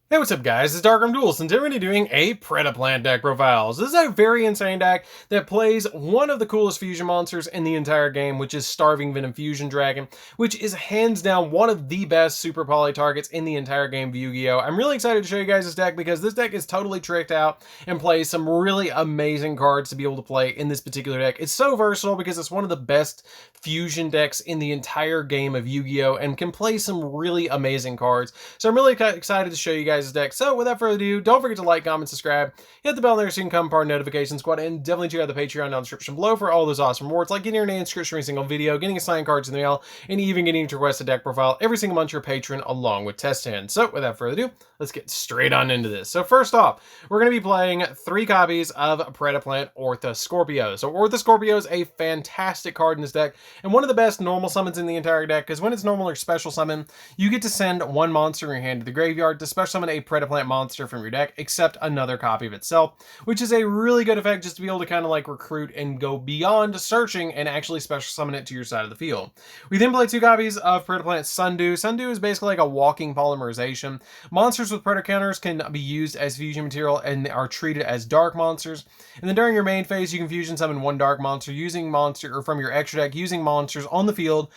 Hey, what's up guys, it's DarkArmedDuelist, and today we're going to be doing a Predaplant deck profiles. This is a very insane deck that plays one of the coolest fusion monsters in the entire game, which is Starving Venom Fusion Dragon, which is hands down one of the best super poly targets in the entire game of Yu-Gi-Oh! I'm really excited to show you guys this deck because this deck is totally tricked out and plays some really amazing cards to be able to play in this particular deck. It's so versatile because it's one of the best fusion decks in the entire game of Yu-Gi-Oh! And can play some really amazing cards. So I'm really excited to show you guys this deck. So without further ado, don't forget to like, comment, subscribe, hit the bell there so you can become part of the notification squad, and definitely check out the Patreon down in the description below for all those awesome rewards, like getting your name in the description every single video, getting assigned cards in the mail, and even getting to request a deck profile every single month your patron along with test hands. So without further ado, let's get straight on into this. So first off, we're going to be playing 3 copies of Predaplant Ortho Scorpio. So Ortho Scorpio is a fantastic card in this deck, and one of the best normal summons in the entire deck, because when it's normal or special summon, you get to send one monster in your hand to the graveyard to special summon a Predaplant monster from your deck, except another copy of itself, which is a really good effect just to be able to kind of like recruit and go beyond searching and actually special summon it to your side of the field. We then play 2 copies of Predaplant Sundew. Sundew is basically like a walking polymerization. Monsters with Predator counters can be used as fusion material and are treated as dark monsters. And then during your main phase, you can fusion summon 1 dark monster using monster or from your extra deck using monsters on the field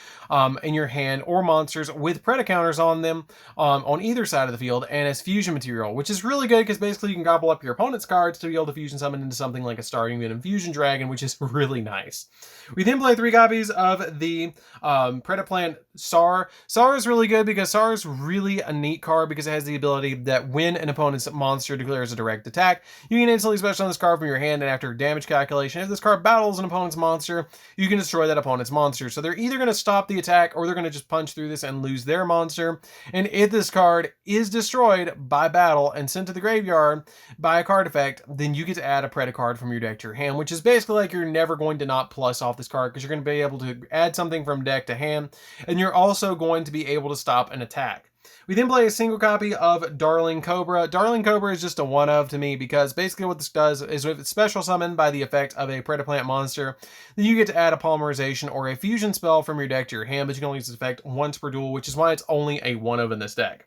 in your hand, or monsters with Predator counters on them on either side of the field and as fusion material, which is really good because basically you can gobble up your opponent's cards to be able to fusion summon into something like a Starving Venom Fusion Dragon, which is really nice. We then play 3 copies of the Predaplant Sar. Sar is really good because Sar is really a neat card because it has the ability that when an opponent's monster declares a direct attack, you can instantly special summon this card from your hand, and after damage calculation, if this card battles an opponent's monster, you can destroy that opponent's monster. So they're either going to stop the attack or they're going to just punch through this and lose their monster. And if this card is destroyed by battle and sent to the graveyard by a card effect, then you get to add a Predator card from your deck to your hand, which is basically like you're never going to not plus off this card because you're going to be able to add something from deck to hand, and you're also going to be able to stop an attack. We then play a single copy of Darling Cobra. Darling Cobra is just a one-of to me because basically what this does is if it's special summoned by the effect of a Predaplant monster, then you get to add a polymerization or a fusion spell from your deck to your hand, but you can only use this effect once per duel, which is why it's only a one-of in this deck.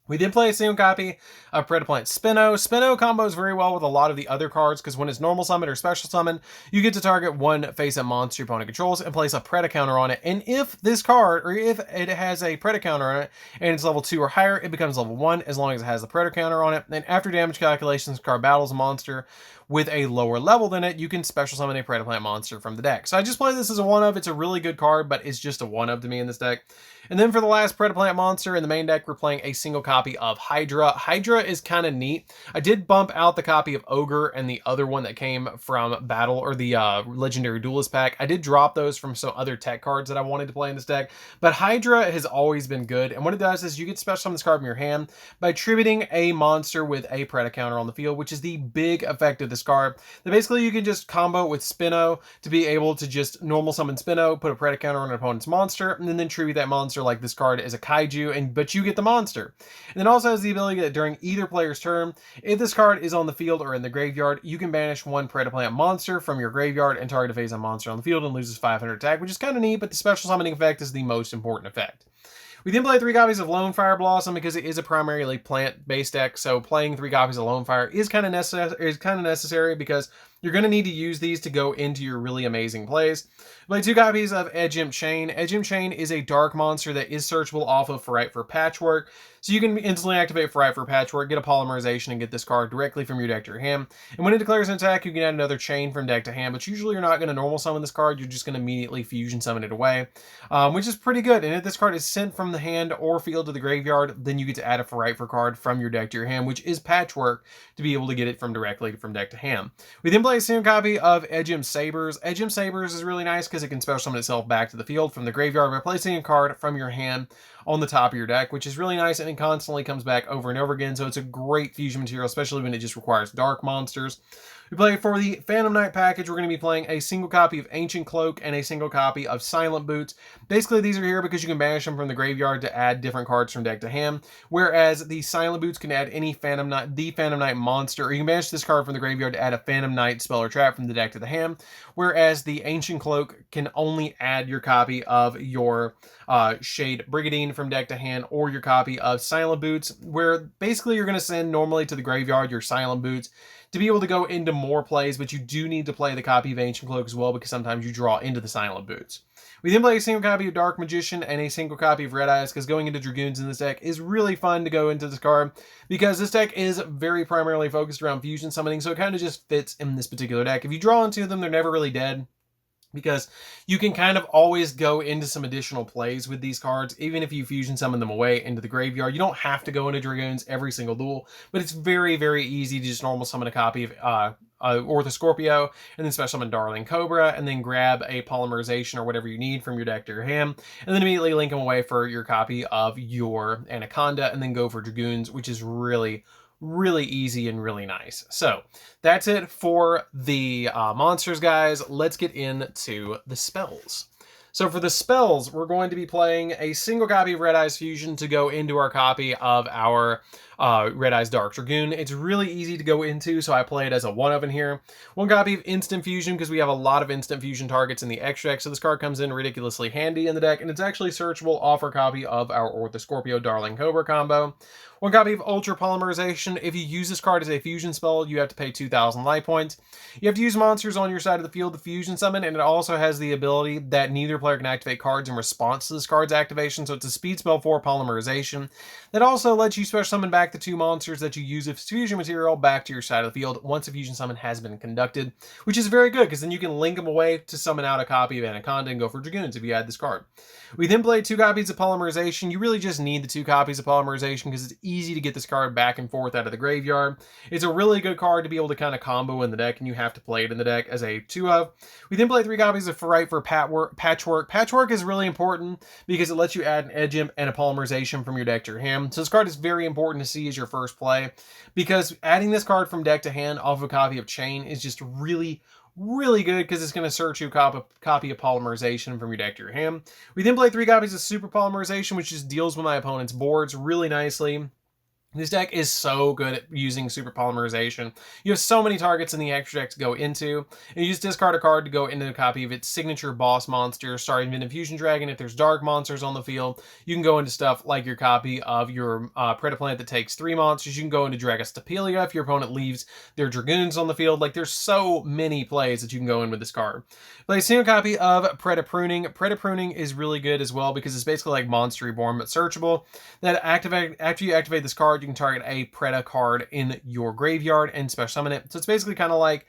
We did play a single copy of Predaplant Spino. Spino combos very well with a lot of the other cards because when it's normal summon or special summon, you get to target one face-up monster your opponent controls and place a Predator counter on it. And if this card, or if it has a Predator counter on it and it's level 2 or higher, it becomes level 1 as long as it has the Predator counter on it. And after damage calculations, the card battles a monster with a lower level than it, you can special summon a Predaplant monster from the deck. So I just play this as a one-of. It's a really good card, but it's just a one-of to me in this deck. And then for the last Predaplant monster in the main deck, we're playing a single copy of Hydra. Hydra is kind of neat. I did bump out the copy of Ogre and the other one that came from Battle, or the Legendary Duelist pack. I did drop those from some other tech cards that I wanted to play in this deck. But Hydra has always been good. And what it does is you get special summon this card from your hand by tributing a monster with a Predator counter on the field, which is the big effect of this card. That basically you can just combo with Spino to be able to just normal summon Spino, put a Predator counter on an opponent's monster, and then tribute that monster like this card is a kaiju, but you get the monster. And it also has the ability that during either player's turn, if this card is on the field or in the graveyard, you can banish 1 Predaplant monster from your graveyard and target a face-up monster on the field and loses 500 attack, which is kind of neat, but the special summoning effect is the most important effect. We then play 3 copies of Lone Fire Blossom because it is a primarily plant-based deck, so playing 3 copies of Lone Fire is kind of necessary because you're going to need to use these to go into your really amazing plays. Play 2 copies of Edgemp Chain. Edgemp Chain is a dark monster that is searchable off of Fright for Patchwork, so you can instantly activate Fright for Patchwork, get a polymerization, and get this card directly from your deck to your hand. And when it declares an attack, you can add another chain from deck to hand, but usually you're not going to normal summon this card, you're just going to immediately fusion summon it away, which is pretty good. And if this card is sent from the hand or field to the graveyard, then you get to add a Fright for card from your deck to your hand, which is Patchwork, to be able to get it from directly from deck to hand. We then play a single copy of Edgemp Sabers. Edgemp Sabers is really nice because it can special summon itself back to the field from the graveyard by placing a card from your hand on the top of your deck, which is really nice, and it constantly comes back over and over again, so it's a great fusion material, especially when it just requires dark monsters. We play for the Phantom Knight package. We're going to be playing a single copy of Ancient Cloak and a single copy of Silent Boots. Basically, these are here because you can banish them from the graveyard to add different cards from deck to hand, whereas the Silent Boots can add any Phantom Knight monster, or you can banish this card from the graveyard to add a Phantom Knight spell or trap from the deck to the hand, whereas the Ancient Cloak can only add your copy of your Shade Brigandine from deck to hand, or your copy of Silent Boots, where basically you're going to send normally to the graveyard your Silent Boots to be able to go into more plays, but you do need to play the copy of Ancient Cloak as well, because sometimes you draw into the Silent Boots. We then play a single copy of Dark Magician and a single copy of Red Eyes, because going into Dragoons in this deck is really fun to go into this card, because this deck is very primarily focused around fusion summoning, so it kind of just fits in this particular deck. If you draw into them, they're never really dead, because you can kind of always go into some additional plays with these cards, even if you fusion summon them away into the graveyard. You don't have to go into Dragoons every single duel, but it's very, very easy to just normal summon a copy of Orthoscorpio, and then special summon Darling Cobra, and then grab a Polymerization or whatever you need from your deck to your hand, and then immediately link them away for your copy of your Anaconda, and then go for Dragoons, which is really easy and really nice. So that's it for the monsters, guys. Let's get into the spells. So for the spells, we're going to be playing a single copy of Red Eyes Fusion to go into our copy of our Red Eyes Dark Dragoon. It's really easy to go into, so I play it as a one-of in here. One copy of Instant Fusion, because we have a lot of Instant Fusion targets in the extra deck, so this card comes in ridiculously handy in the deck, and it's actually searchable off our copy of our Orthoscorpio Darling Cobra combo. One copy of Ultra Polymerization. If you use this card as a fusion spell, you have to pay 2,000 life points. You have to use monsters on your side of the field to fusion summon, and it also has the ability that neither player can activate cards in response to this card's activation, so it's a speed spell for Polymerization. That also lets you special summon back the two monsters that you use as fusion material back to your side of the field once a fusion summon has been conducted, which is very good, because then you can link them away to summon out a copy of Anaconda and go for Dragoons if you add this card. We then play two copies of Polymerization. You really just need the two copies of Polymerization because it's easy to get this card back and forth out of the graveyard. It's a really good card to be able to kind of combo in the deck, and you have to play it in the deck as a 2-of. We then play three copies of Fright for Patchwork. Patchwork is really important because it lets you add an Edge Imp and a Polymerization from your deck to your hand. So this card is very important to see as your first play, because adding this card from deck to hand off a copy of Chain is just really good, because it's going to search you a copy of Polymerization from your deck to your hand. We then play three copies of Super Polymerization, which just deals with my opponent's boards really nicely. This deck is so good at using Super Polymerization. You have so many targets in the extra deck to go into, and you just discard a card to go into a copy of its signature boss monster, starting Venom Fusion Dragon. If there's dark monsters on the field, you can go into stuff like your copy of your Predaplant that takes 3 monsters. You can go into Dragostapelia if your opponent leaves their Dragoons on the field. Like, there's so many plays that you can go in with this card. Play a single copy of Predapruning. Predapruning is really good as well, because it's basically like Monster Reborn, but searchable. That after you activate this card, you can target a Preda card in your graveyard and special summon it. So it's basically kind of like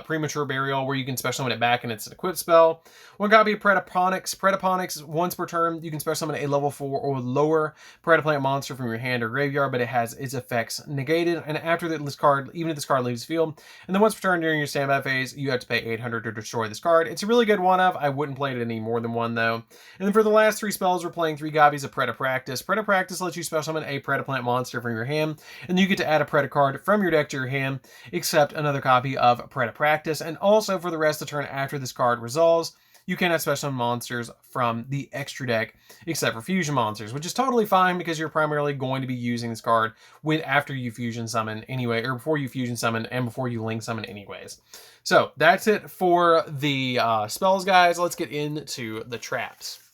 Premature Burial, where you can special summon it back and it's an equipped spell. One copy of Predaponics. Predaponics, once per turn, you can special summon a level 4 or lower Predaplant monster from your hand or graveyard, but it has its effects negated. And after this card, even if this card leaves the field, and then once per turn during your standby phase, you have to pay 800 to destroy this card. It's a really good one-of. I wouldn't play it any more than one, though. And then for the last 3 spells, we're playing 3 copies of Predapractice. Predapractice lets you special summon a Predaplant monster from your hand, and you get to add a Preda card from your deck to your hand, except another copy of Predapractice. And also for the rest of the turn after this card resolves, you cannot special summon monsters from the extra deck, except for fusion monsters, which is totally fine because you're primarily going to be using this card after you fusion summon anyway, or before you fusion summon and before you link summon anyways. So that's it for the spells, guys. Let's get into the traps.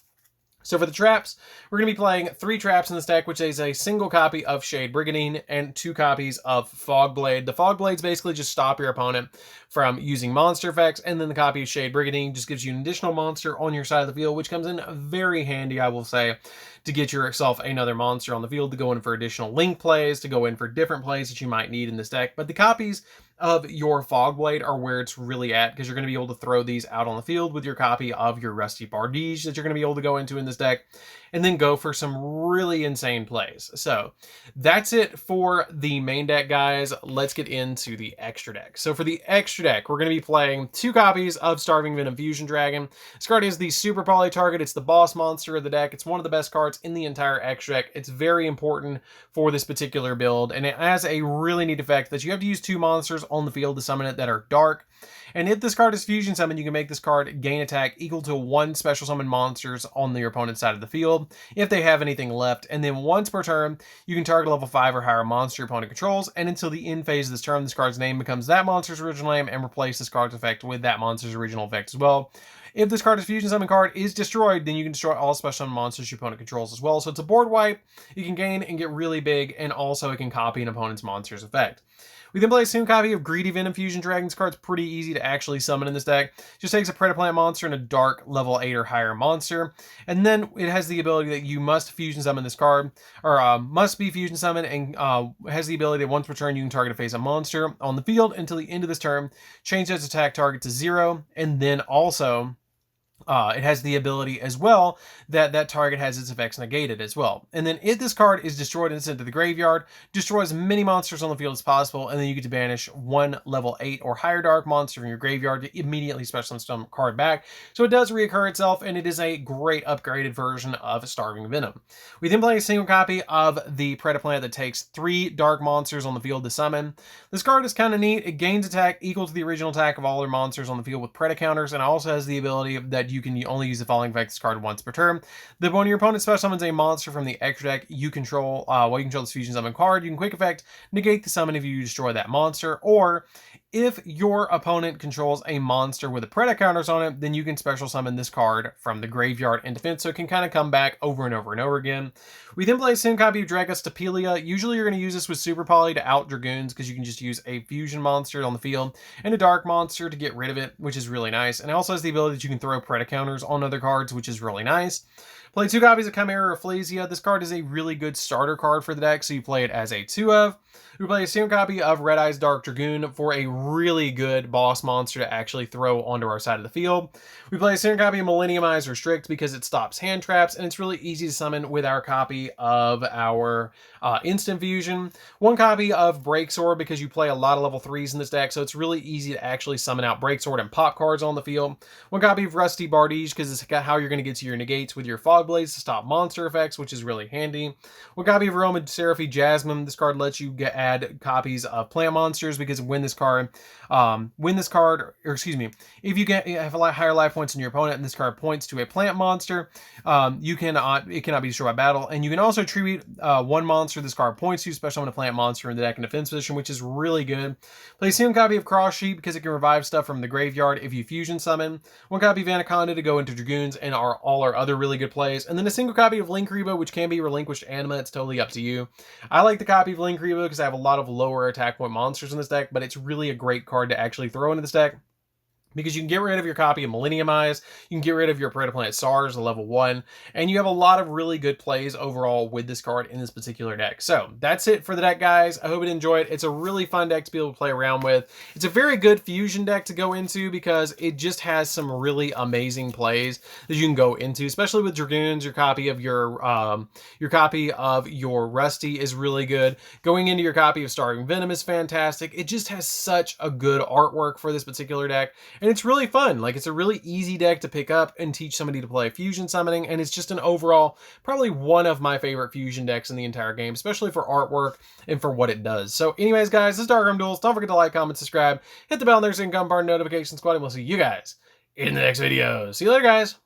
So for the traps, we're going to be playing 3 traps in this deck, which is a single copy of Shade Brigandine and 2 copies of Fogblade. The Fogblades basically just stop your opponent from using monster effects, and then the copy of Shade Brigandine just gives you an additional monster on your side of the field, which comes in very handy, I will say, to get yourself another monster on the field, to go in for additional link plays, to go in for different plays that you might need in this deck. But the copies of your Fogblade are where it's really at, because you're going to be able to throw these out on the field with your copy of your Rusty Bardige that you're going to be able to go into in this deck. and then go for some really insane plays. So that's it for the main deck, guys. Let's get into the extra deck. So for the extra deck, we're going to be playing 2 copies of Starving Venom Fusion Dragon. This card is the Super Poly target. It's the boss monster of the deck. It's one of the best cards in the entire extra deck. It's very important for this particular build, and it has a really neat effect that you have to use 2 monsters on the field to summon it that are dark. And if this card is fusion summoned, you can make this card gain attack equal to 1 special summon monsters on your opponent's side of the field, if they have anything left. And then once per turn, you can target a level 5 or higher monster your opponent controls, and until the end phase of this turn, this card's name becomes that monster's original name, and replace this card's effect with that monster's original effect as well. If this card's fusion summon card is destroyed, then you can destroy all special summon monsters your opponent controls as well. So it's a board wipe. You can gain and get really big, and also it can copy an opponent's monster's effect. We then play a single copy of Greedy Venom Fusion Dragon. This card's pretty easy to actually summon in this deck. Just takes a Predaplant monster and a dark level 8 or higher monster. And then it has the ability that you must fusion summon this card, or must be fusion summoned, and has the ability that once per turn you can target a face-up monster on the field until the end of this turn. Change its attack target to 0, and then also it has the ability as well that that target has its effects negated as well. And then if this card is destroyed and sent to the graveyard, destroy as many monsters on the field as possible, and then you get to banish 1 level 8 or higher dark monster from your graveyard to immediately special summon card back. So it does reoccur itself, and it is a great upgraded version of Starving Venom. We then play a single copy of the Predaplant that takes 3 dark monsters on the field to summon. This card is kind of neat. It gains attack equal to the original attack of all other monsters on the field with Preda counters, and also has the ability that you can only use the following effects card once per turn. Then when your opponent special summons a monster from the extra deck you control, while you control this fusion summon card, you can quick effect negate the summon if you destroy that monster, or if your opponent controls a monster with a Preda counters on it, then you can special summon this card from the graveyard in defense, so it can kind of come back over and over and over again. We then play a single copy of Dragostapelia. Usually you're going to use this with Super Poly to out Dragoons, because you can just use a fusion monster on the field and a dark monster to get rid of it, which is really nice. And it also has the ability that you can throw Preda counters on other cards, which is really nice. Play 2 copies of Chimera Rafflesia. This card is a really good starter card for the deck, so you play it as a 2 of. We play a single copy of Red Eye's Dark Dragoon for a really good boss monster to actually throw onto our side of the field. We play a single copy of Millenniumize Restrict because it stops hand traps, and it's really easy to summon with our copy of our Instant Fusion. 1 copy of Breaksword because you play a lot of level 3s in this deck, so it's really easy to actually summon out Breaksword and pop cards on the field. 1 copy of Rusty Bardige because it's how you're going to get to your negates with your Fog Blades to stop monster effects, which is really handy. 1 copy of Roman Seraphy Jasmine. This card lets you add copies of plant monsters, because if you have a lot higher life points than your opponent and this card points to a plant monster, it cannot be destroyed by battle. And you can also tribute 1 monster this card points to, special summon a plant monster in the deck in defense position, which is really good. Play a single copy of Cross Sheep because it can revive stuff from the graveyard if you fusion summon. 1 copy of Anaconda to go into Dragoons and all our other really good plays. And then a single copy of Linkuriboh, which can be relinquished anima. It's totally up to you. I like the copy of Linkuriboh because I have a lot of lower attack point monsters in this deck, but it's really a great card to actually throw into this deck, because you can get rid of your copy of Millenniumize, you can get rid of your Predaplant SARS, a level 1, and you have a lot of really good plays overall with this card in this particular deck. So that's it for the deck, guys. I hope you enjoyed. It's a really fun deck to be able to play around with. It's a very good fusion deck to go into because it just has some really amazing plays that you can go into, especially with Dragoons. Your copy of your Rusty is really good. Going into your copy of Starving Venom is fantastic. It just has such a good artwork for this particular deck. And it's really fun. Like, it's a really easy deck to pick up and teach somebody to play fusion summoning. And it's just an overall, probably one of my favorite fusion decks in the entire game, especially for artwork and for what it does. So anyways, guys, this is DarkArmedDuelist. Don't forget to like, comment, subscribe, hit the bell, and there's a notification squad, and we'll see you guys in the next video. See you later, guys.